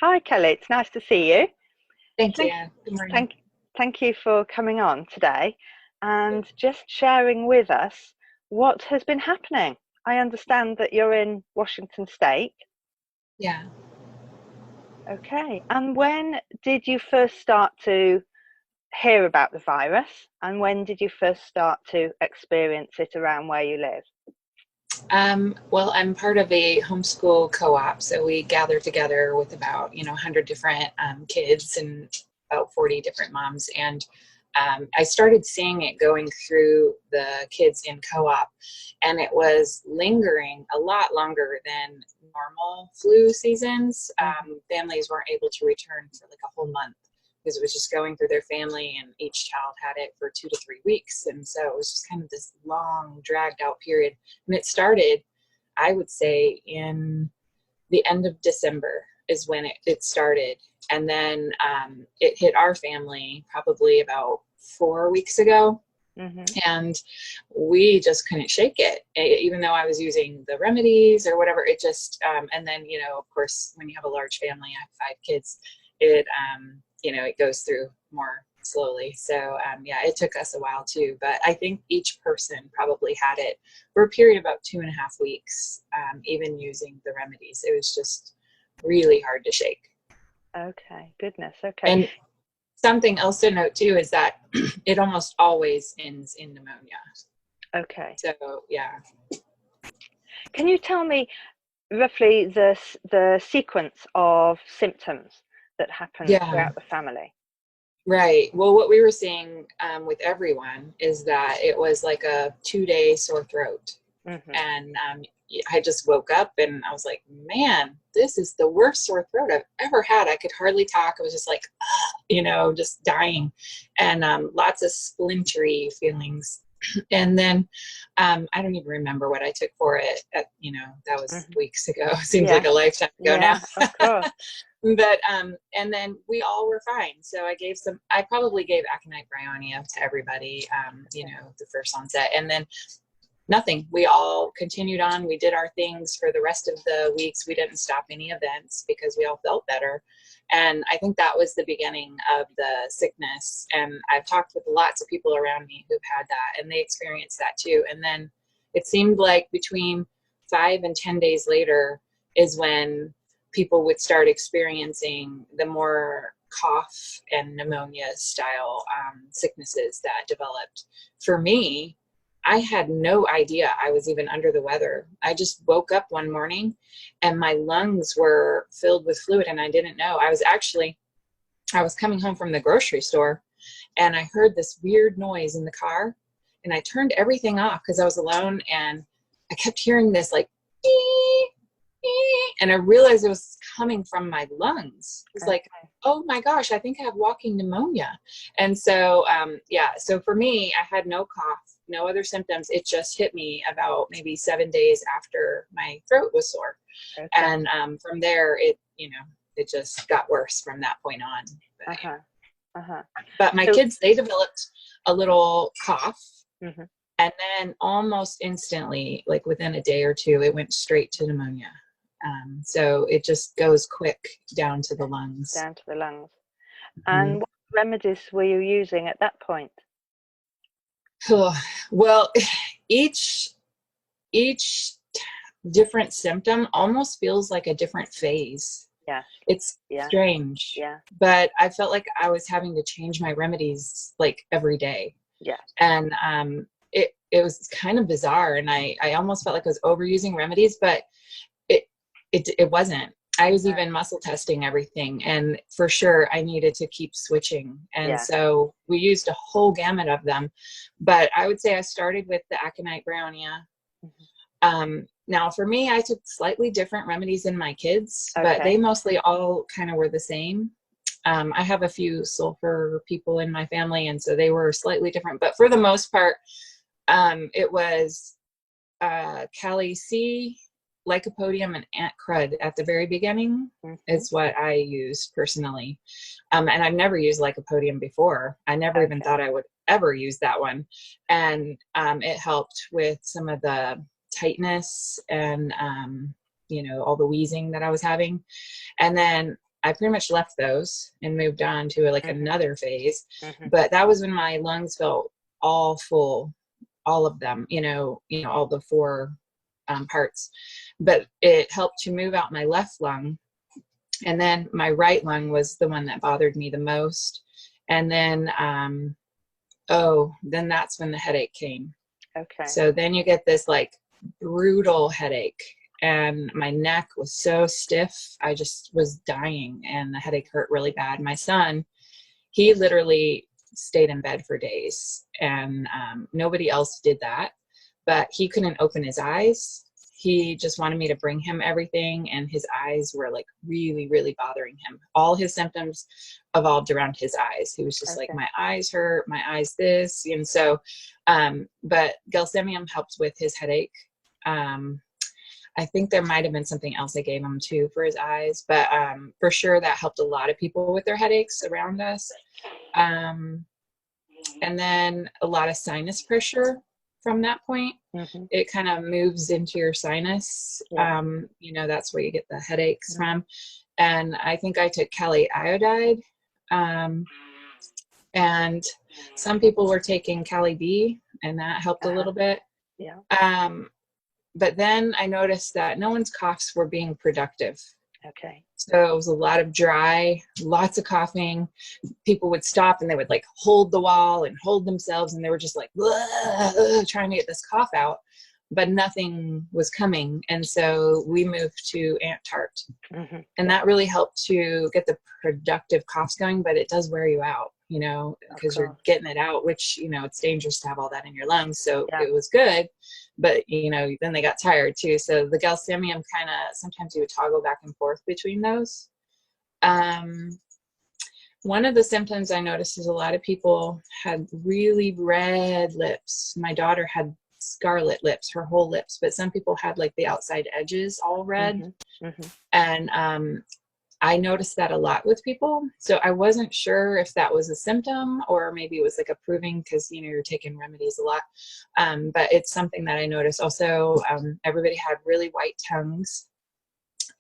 Hi, Kelly. It's nice to see you. Thank you. Thank, Good morning. thank, thank you for coming on today and just sharing with us what has been happening. I understand that you're in Washington State. Yeah. Okay. And when did you first start to hear about the virus? And when did you first start to experience it around where you live? Well, I'm part of a homeschool co-op, so we gather together with about 100 different kids and about 40 different moms, and I started seeing it going through the kids in co-op, and it was lingering a lot longer than normal flu seasons. Families weren't able to return for like a whole month because it was just going through their family, and each child had it for 2 to 3 weeks. And so it was just kind of this long, dragged out period. And it started, I would say, in the end of December is when it started. And then it hit our family probably about 4 weeks ago. Hmm. And we just couldn't shake it, even though I was using the remedies or whatever. It just, and then, of course, when you have a large family, I have 5 kids, it, it goes through more slowly. So, yeah, it took us a while too. But I think each person probably had it for a period of about 2.5 weeks, even using the remedies. It was just really hard to shake. Okay. Goodness. Okay. And something else to note too is that it almost always ends in pneumonia. Okay. So, yeah. Can you tell me roughly the sequence of symptoms that happen Yeah. throughout the family? Right. Well, what we were seeing with everyone is that it was like a 2 day sore throat. Hmm. And I just woke up and I was like, man, this is the worst sore throat I've ever had. I could hardly talk. I was just like, just dying, and lots of splintery feelings. And then I don't even remember what I took for it. That was Hmm. weeks ago. Seems like Yeah, a lifetime ago now. yeah, of course. But and then we all were fine. So I probably gave aconite bryonia to everybody, the first onset. And then nothing. We all continued on. We did our things for the rest of the weeks. We didn't stop any events because we all felt better. And I think that was the beginning of the sickness. And I've talked with lots of people around me who've had that, and they experienced that too. And then it seemed like between 5 and 10 days later is when people would start experiencing the more cough and pneumonia style sicknesses that developed. For me, I had no idea I was even under the weather. I just woke up one morning and my lungs were filled with fluid, and I didn't know. I was coming home from the grocery store and I heard this weird noise in the car, and I turned everything off because I was alone, and I kept hearing this like ee, ee, and I realized it was coming from my lungs. It was like, Okay. oh my gosh, I think I have walking pneumonia. And so yeah, so for me, I had no cough, no other symptoms. It just hit me about maybe 7 days after my throat was sore. Okay. And from there, it just got worse from that point on. But Uh-huh. Uh-huh. but my So, kids, they developed a little cough, mhm. and then almost instantly, like within a day or two, it went straight to pneumonia. So it just goes quick down to the lungs. Down to the lungs. Mhm. And what remedies were you using at that point? Well, each each different symptom almost feels like a different phase. Yes. It's Yeah. strange, Yeah. but I felt like I was having to change my remedies like every day. Yeah. And it was kind of bizarre, and I almost felt like I was overusing remedies, but it it wasn't. I was No. even muscle testing everything, and for sure I needed to keep switching. And Yeah. so we used a whole gamut of them. But I would say I started with the aconite brownia. Mhm. Now for me, I took slightly different remedies than my kids, but they Okay. mostly all kind of were the same. I have a few sulfur people in my family, and so they were slightly different. But for the most part, it was Kelley C, lycopodium, and ant crud at the very beginning Hmm. is what I used personally. And I've never used lycopodium before. I never even Okay. thought I would ever use that one. And it helped with some of the tightness and, all the wheezing that I was having. And then I pretty much left those and moved on to like another phase. Mm-hmm. But that was when my lungs felt all full, all of them, all the four parts. But it helped to move out my left lung. And then my right lung was the one that bothered me the most. And then, then that's when the headache came. Okay. So then you get this like brutal headache, and my neck was so stiff. I just was dying, and the headache hurt really bad. My son, he literally stayed in bed for days, and nobody else did that, but he couldn't open his eyes. He just wanted me to bring him everything, and his eyes were like really, really bothering him. All his symptoms evolved around his eyes. He was just like, my eyes hurt, my eyes this. And so, but Gelsemium helped with his headache. I think there might've been something else I gave him too for his eyes, but for sure that helped a lot of people with their headaches around us. And then a lot of sinus pressure from that point. It kind of moves into your sinus. That's where you get the headaches from. And I think I took Kelley iodide. And some people were taking Kelley B, and that helped a little bit. But then I noticed that no one's coughs were being productive. Okay. So it was a lot of dry, lots of coughing. People would stop and they would like hold the wall and hold themselves, and they were just like trying to get this cough out, but nothing was coming. And so we moved to Ant Tart, and that really helped to get the productive coughs going, but it does wear you out, because you're getting it out, which, it's dangerous to have all that in your lungs. So it was good, but then they got tired too. So the Gelsemium kind of, sometimes you would toggle back and forth between those. One of the symptoms I noticed is a lot of people had really red lips. My daughter had scarlet lips, her whole lips, but some people had like the outside edges all red. And I noticed that a lot with people. So I wasn't sure if that was a symptom or maybe it was like a proving, because you're taking remedies a lot. But it's something that I noticed. Also, everybody had really white tongues.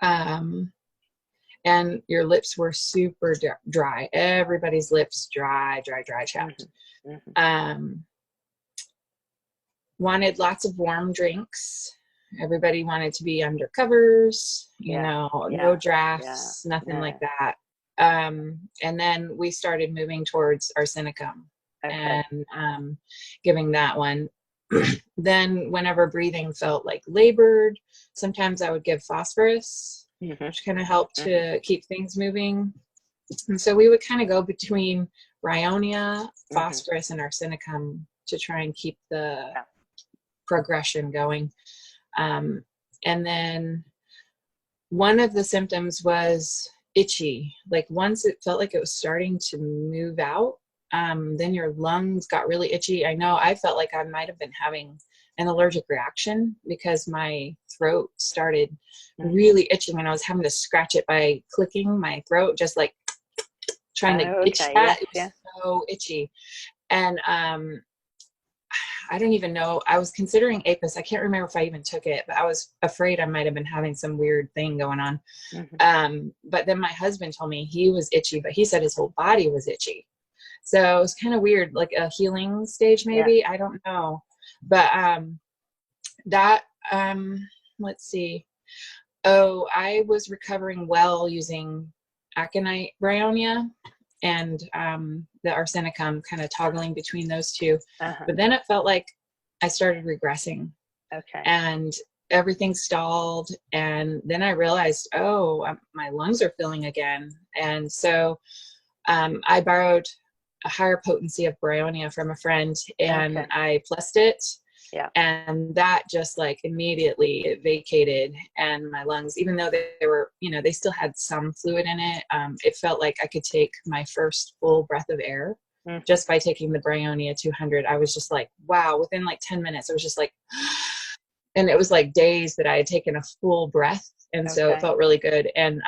And your lips were super dry. Everybody's lips dry, chapped. Wanted lots of warm drinks. Everybody wanted to be under covers, no drafts, nothing like that. And then we started moving towards arsenicum and giving that one. Then whenever breathing felt like labored, sometimes I would give phosphorus, which kind of helped to keep things moving. And so we would kind of go between bryonia, phosphorus, and arsenicum to try and keep the progression going. And then one of the symptoms was itchy. Like once it felt like it was starting to move out, then your lungs got really itchy. I know I felt like I might have been having an allergic reaction because my throat started really itching, and I was having to scratch it by clicking my throat, just like trying to itch that. It was so itchy. And I don't even know. I was considering Apis. I can't remember if I even took it, but I was afraid I might have been having some weird thing going on. But then my husband told me he was itchy, but he said his whole body was itchy. So it was kind of weird, like a healing stage, maybe. I don't know. But let's see. Oh, I was recovering well using aconite bryonia and the arsenicum, kind of toggling between those two. But then it felt like I started regressing. And everything stalled. And then I realized, my lungs are filling again. And so I borrowed a higher potency of bryonia from a friend, and I plussed it. And that just like immediately it vacated, and my lungs, even though they were, they still had some fluid in it, it felt like I could take my first full breath of air just by taking the bryonia 200. I was just like, wow, within like 10 minutes, I was just like, and it was like days that I had taken a full breath. And so it felt really good. And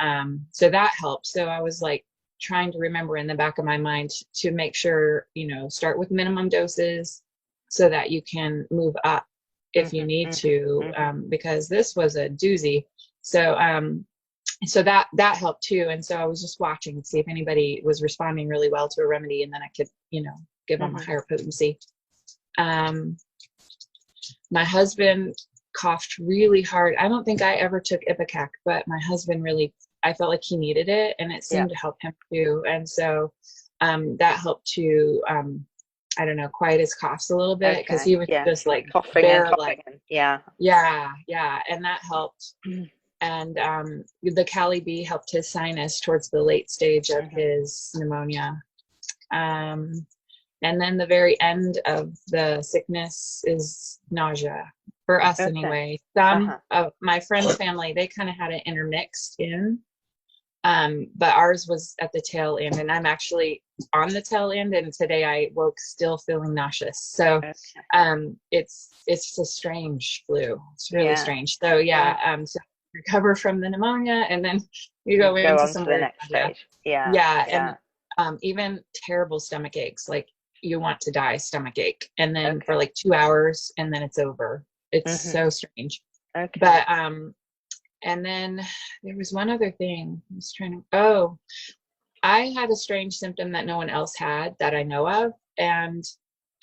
so that helped. So I was like trying to remember in the back of my mind to make sure, start with minimum doses, so that you can move up if you need to, because this was a doozy. So so that helped too. And so I was just watching to see if anybody was responding really well to a remedy, and then I could, give them a Mhm. higher potency. Um, my husband coughed really hard. I don't think I ever took Ipecac, but my husband really, I felt like he needed it, and it Yeah. seemed to help him too. And so that helped to, I don't know, quiet his coughs a little bit, because Okay. he was Yeah. just like Coughing and bare, like, coughing and yeah. yeah, and that helped. And the Cali B helped his sinus towards the late stage of Mhm. his pneumonia. And then the very end of the sickness is nausea, for us Okay. anyway. Some Uh-huh. of my friend's family, they kind of had it intermixed in, but ours was at the tail end, and I'm actually on the tail end. And today I woke still feeling nauseous. So Okay. it's a strange flu. It's really Yeah. strange. So Yeah. yeah, so recover from the pneumonia, and then you You go go into on some to the weird next nausea. stage. Yeah. Yeah, Yeah. and even terrible stomach aches, like you want to die stomach ache, and then for Okay. like 2 hours, and then it's over. It's Mhm. so strange. Okay. But and then there was one other thing I was trying to, oh, I had a strange symptom that no one else had that I know of. And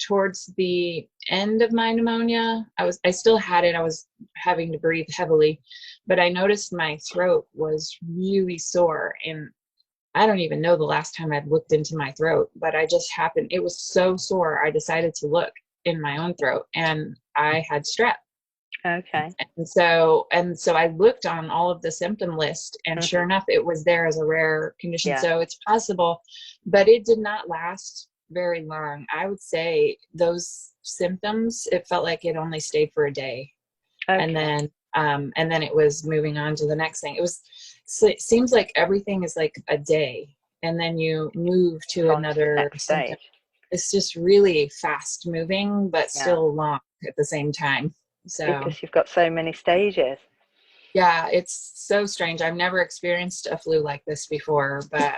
towards the end of my pneumonia, I still had it. I was having to breathe heavily, but I noticed my throat was really sore. And I don't even know the last time I'd looked into my throat, but I just happened, it was so sore. I decided to look in my own throat, and I had strep. Okay. And so I looked on all of the symptom list, and sure Mhm. enough, it was there as a rare condition. Yeah. So it's possible, but it did not last very long. I would say those symptoms, it felt like it only stayed for a day. And Okay. then it was moving on to the next thing. So it seems like everything is like a day, and then you move to On to the another next symptom. stage. It's just really fast moving, but Yeah. still long at the same time. So Because you've got so many stages. yeah, it's so strange. I've never experienced a flu like this before, but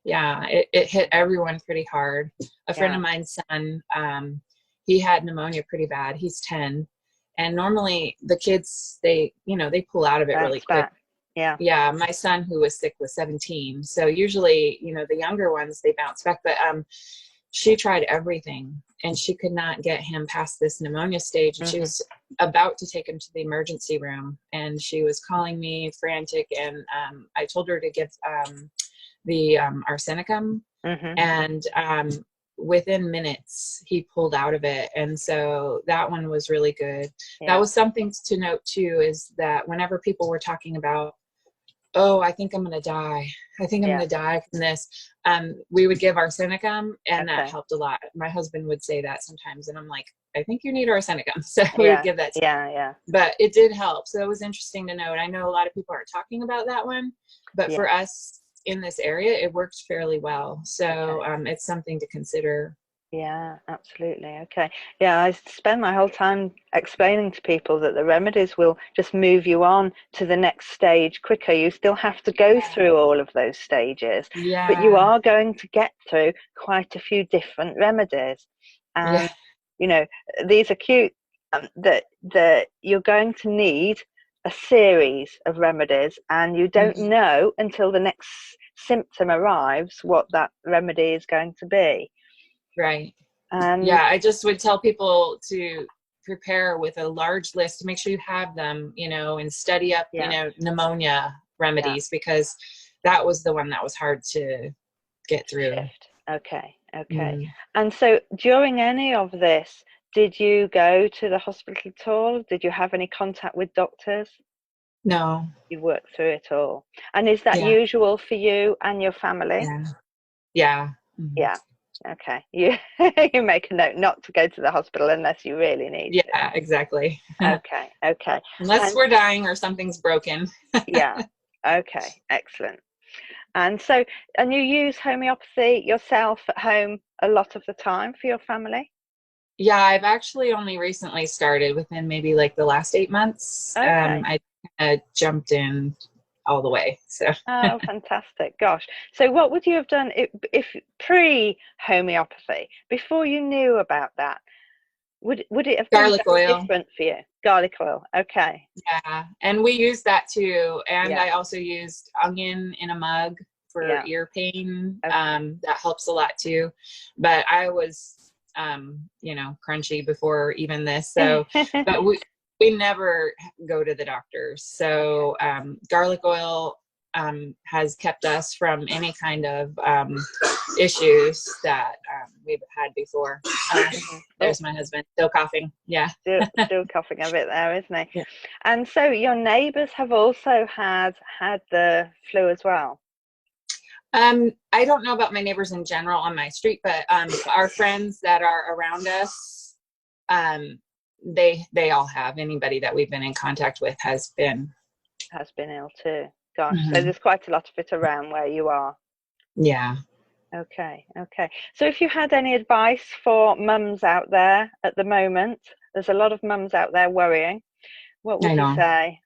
yeah, it hit everyone pretty hard. A friend Yeah. of mine's son, he had pneumonia pretty bad. He's 10. And normally the kids, they pull out of it really Bounce quick. back. Yeah. Yeah, my son who was sick was 17. So usually, the younger ones, they bounce back. But she tried everything, and she could not get him past this pneumonia stage. And she Mhm. was about to take him to the emergency room, and she was calling me frantic. And I told her to give the arsenicum, Mhm. and within minutes he pulled out of it. And so that one was really good. That Yeah. was something to note too, is that whenever people were talking about, oh, I think I'm going to die, I think I'm Yeah. going to die from this, we would give arsenicum, and that Okay. helped a lot. My husband would say that sometimes, and I'm like, I think you need arsenicum. So we would Yeah. give that to Yeah. Yeah. him. But it did help. So it was interesting to note. I know a lot of people aren't talking about that one, but Yeah. for us in this area, it worked fairly well. So Okay. it's something to consider. Yeah, absolutely. Okay. Yeah, I spend my whole time explaining to people that the remedies will just move you on to the next stage quicker. You still have to go Yeah. through all of those stages, but you Yeah. are going to get through quite a few different remedies. Yeah. And, you know, these acute that you're going to need a series of remedies, and you don't Mhm. know until the next symptom arrives what that remedy is going to be. Right. And Yeah, I just would tell people to prepare with a large list, to make sure you have them, and study up, yeah, pneumonia yeah, remedies, because that was the one that was hard to get through. shift. Okay, okay. Mm. And so during any of this, did you go to the hospital at all? Did you have any contact with doctors? No. You worked through it all. And is that Yeah. usual for you and your family? Yeah. Yeah. Mhm. Yeah. Okay. You you make a note not to go to the hospital unless you really need to. Yeah, exactly. Okay, okay. Unless And we're dying or something's broken. yeah, okay, excellent. And so, and you use homeopathy yourself at home a lot of the time for your family? Yeah, I've actually only recently started, within maybe like the last 8 months. Okay. I jumped in all the way. So Oh, fantastic. Gosh. So what would you have done if pre-homeopathy, before you knew about that? Would it have been Garlic very oil. different for you? Garlic oil. Okay. Yeah. And we used that too. And Yeah. I also used onion in a mug for Yeah. ear pain. Okay. That helps a lot too. But I was, crunchy before even this. So, but we never go to the doctors. So, garlic oil has kept us from any kind of issues that we've had before. Oh, There's my husband still coughing. Yeah. still coughing a bit there, isn't he? Yeah. And so your neighbours have also had the flu as well. I don't know about my neighbors in general on my street, but our friends that are around us, they all have. Anybody that we've been in contact with has been Ill too. Gosh, so Mhm. there's quite a lot of it around where you are. Yeah. Okay, okay. So if you had any advice for mums out there at the moment, there's a lot of mums out there worrying. What I would you know. say?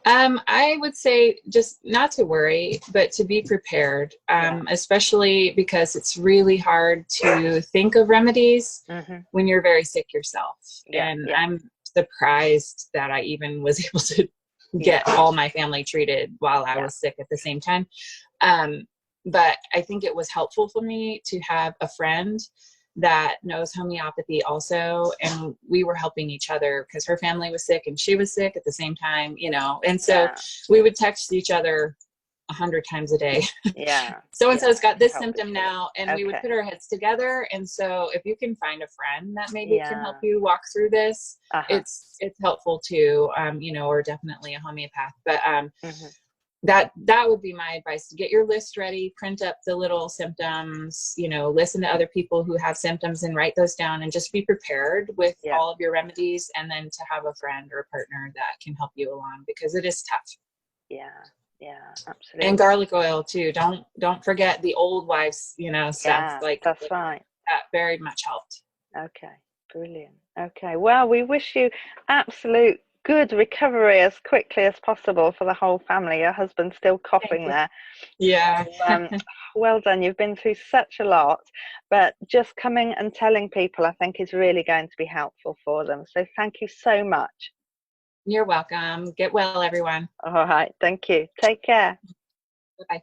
I would say just not to worry, but to be prepared, Yeah. especially because it's really hard to think of remedies Mhm. when you're very sick yourself. Yeah, And yeah, I'm surprised that I even was able to yeah, get all my family treated while I yeah, was sick at the same time. But I think it was helpful for me to have a friend that knows homeopathy also, and we were helping each other because her family was sick and she was sick at the same time, and so yeah, we would text each other 100 times a day. yeah, So and yeah. so's got To this help symptom each other. now, and we would Okay. put our heads together. And so if you can find a friend that maybe can help Yeah. you walk through this, Uh-huh. it's helpful too, or definitely a homeopath. But Mhm. that would be my advice: to get your list ready, print up the little symptoms, listen to other people who have symptoms and write those down, and just be prepared with Yeah. all of your remedies, and then to have a friend or a partner that can help you along, because it is tough. Yeah. Yeah, And absolutely. garlic oil too. Don't forget the old wives, stuff Yeah, like that's right. that very much helped. Okay, brilliant. Okay, well, we wish you absolute good recovery as quickly as possible for the whole family. Your husband's still Thank coughing you. there. Yeah. So, well done. You've been through such a lot, but just coming and telling people, I think, is really going to be helpful for them. So thank you so much. You're welcome. Get well, everyone. All right, thank you. Take care. Bye-bye.